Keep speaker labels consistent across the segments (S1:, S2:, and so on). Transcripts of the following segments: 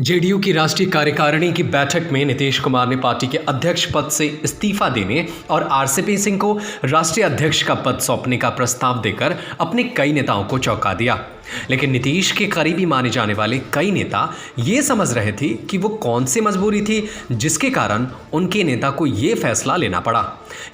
S1: JDU की राष्ट्रीय कार्यकारिणी की बैठक में नीतीश कुमार ने पार्टी के अध्यक्ष पद से इस्तीफा देने और आरसीपी सिंह को राष्ट्रीय अध्यक्ष का पद सौंपने का प्रस्ताव देकर अपने कई नेताओं को चौंका दिया। लेकिन नीतीश के करीबी माने जाने वाले कई नेता ये समझ रहे थे कि वो कौन सी मजबूरी थी जिसके कारण उनके नेता को ये फैसला लेना पड़ा।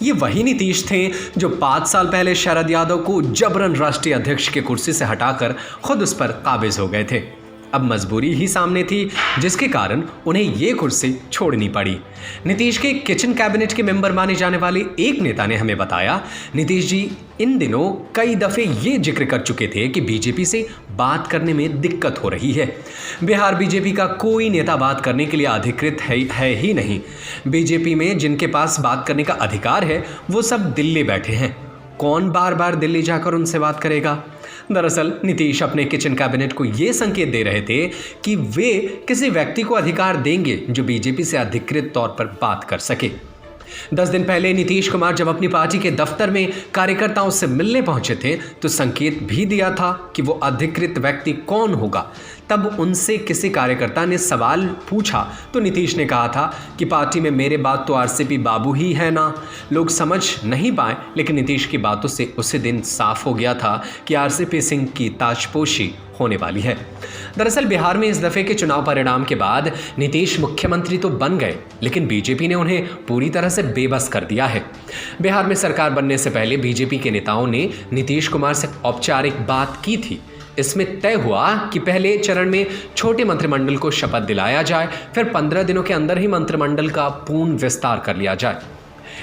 S1: ये वही नीतीश थे जो 5 साल पहले शरद यादव को जबरन राष्ट्रीय अध्यक्ष की कुर्सी से हटाकर खुद उस पर काबिज हो गए थे। अब मजबूरी ही सामने थी जिसके कारण उन्हें ये कुर्सी छोड़नी पड़ी। नीतीश के किचन कैबिनेट के मेंबर माने जाने वाले एक नेता ने हमें बताया, नीतीश जी इन दिनों कई दफ़े ये जिक्र कर चुके थे कि बीजेपी से बात करने में दिक्कत हो रही है। बिहार बीजेपी का कोई नेता बात करने के लिए अधिकृत है ही नहीं। बीजेपी में जिनके पास बात करने का अधिकार है वो सब दिल्ली बैठे हैं। कौन बार बार दिल्ली जाकर उनसे बात करेगा? दरअसल नीतीश अपने किचन कैबिनेट को ये संकेत दे रहे थे कि वे किसी व्यक्ति को अधिकार देंगे जो बीजेपी से अधिकृत तौर पर बात कर सके। 10 दिन पहले नीतीश कुमार जब अपनी पार्टी के दफ्तर में कार्यकर्ताओं से मिलने पहुंचे थे तो संकेत भी दिया था कि वो अधिकृत व्यक्ति कौन होगा। तब उनसे किसी कार्यकर्ता ने सवाल पूछा तो नीतीश ने कहा था कि पार्टी में मेरे बाद तो आरसीपी बाबू ही है ना। लोग समझ नहीं पाए, लेकिन नीतीश की बातों से उसी दिन साफ हो गया था कि आरसीपी सिंह की ताजपोशी होने वाली है। दरअसल बिहार में इस दफे के चुनाव परिणाम के बाद नीतीश मुख्यमंत्री तो बन गए, लेकिन बीजेपी ने उन्हें पूरी तरह से बेबस कर दिया है। बिहार में सरकार बनने से पहले बीजेपी के नेताओं ने नीतीश कुमार से औपचारिक बात की थी। इसमें तय हुआ कि पहले चरण में छोटे मंत्रिमंडल को शपथ दिलाया जाए, फिर 15 दिनों के अंदर ही मंत्रिमंडल का पूर्ण विस्तार कर लिया जाए।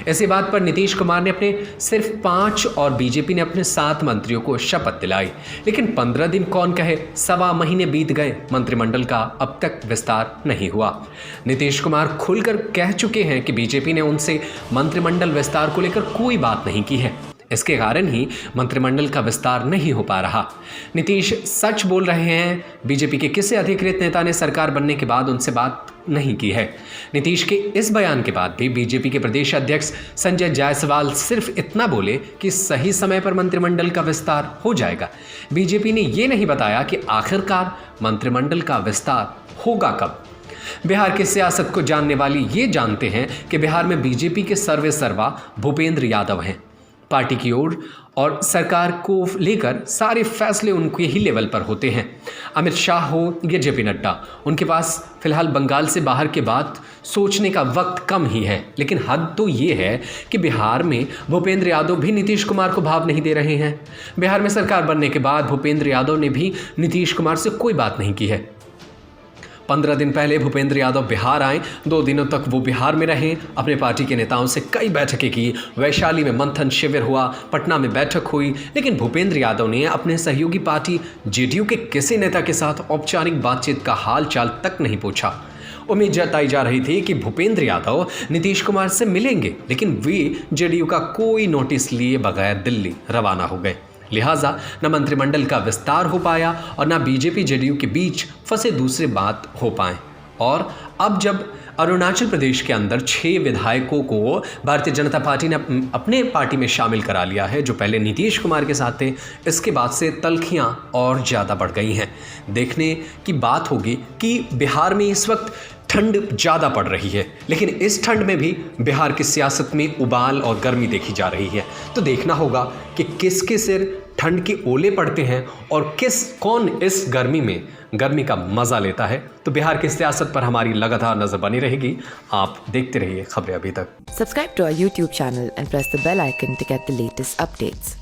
S1: इसी बात पर नीतीश कुमार ने अपने सिर्फ 5 और बीजेपी ने अपने 7 मंत्रियों को शपथ दिलाई। लेकिन 15 दिन कौन कहे, 1.25 महीने बीत गए, मंत्रिमंडल का अब तक विस्तार नहीं हुआ। नीतीश कुमार खुलकर कह चुके हैं कि बीजेपी ने उनसे मंत्रिमंडल विस्तार को लेकर कोई बात नहीं की है। इसके कारण ही मंत्रिमंडल का विस्तार नहीं हो पा रहा। नीतीश सच बोल रहे हैं। बीजेपी के किसी अधिकृत नेता ने सरकार बनने के बाद उनसे बात नहीं की है। नीतीश के इस बयान के बाद भी बीजेपी के प्रदेश अध्यक्ष संजय जायसवाल सिर्फ इतना बोले कि सही समय पर मंत्रिमंडल का विस्तार हो जाएगा। बीजेपी ने ये नहीं बताया कि आखिरकार मंत्रिमंडल का विस्तार होगा कब। बिहार की सियासत को जानने वाले ये जानते हैं कि बिहार में बीजेपी के सर्वेसर्वा भूपेंद्र यादव हैं। पार्टी की ओर और सरकार को लेकर सारे फैसले उनके ही लेवल पर होते हैं। अमित शाह हो या जेपी नड्डा, उनके पास फिलहाल बंगाल से बाहर के बात सोचने का वक्त कम ही है। लेकिन हद तो ये है कि बिहार में भूपेंद्र यादव भी नीतीश कुमार को भाव नहीं दे रहे हैं। बिहार में सरकार बनने के बाद भूपेंद्र यादव ने भी नीतीश कुमार से कोई बात नहीं की है। 15 दिन पहले भूपेंद्र यादव बिहार आए। 2 दिनों तक वो बिहार में रहे। अपने पार्टी के नेताओं से कई बैठकें की। वैशाली में मंथन शिविर हुआ, पटना में बैठक हुई। लेकिन भूपेंद्र यादव ने अपने सहयोगी पार्टी जेडीयू के किसी नेता के साथ औपचारिक बातचीत का हाल चाल तक नहीं पूछा। उम्मीद जताई जा रही थी कि भूपेंद्र यादव नीतीश कुमार से मिलेंगे, लेकिन वे जेडीयू का कोई नोटिस लिए बगैर दिल्ली रवाना हो गए। लिहाजा न मंत्रिमंडल का विस्तार हो पाया और न बीजेपी जेडीयू के बीच फंसे दूसरे बात हो पाए। और अब जब अरुणाचल प्रदेश के अंदर 6 विधायकों को भारतीय जनता पार्टी ने अपने पार्टी में शामिल करा लिया है, जो पहले नीतीश कुमार के साथ थे, इसके बाद से तल्खियां और ज़्यादा बढ़ गई हैं। देखने की बात होगी कि बिहार में इस वक्त ठंड ज़्यादा पड़ रही है, लेकिन इस ठंड में भी बिहार की सियासत में उबाल और गर्मी देखी जा रही है। तो देखना होगा कि किसके सिर ठंड के ओले पड़ते हैं और कौन इस गर्मी का मज़ा लेता है। तो बिहार की सियासत पर हमारी लगातार नजर बनी रहेगी। आप देखते रहिए खबरें अभी तक।
S2: Subscribe to our YouTube channel and press the bell icon to get the latest updates.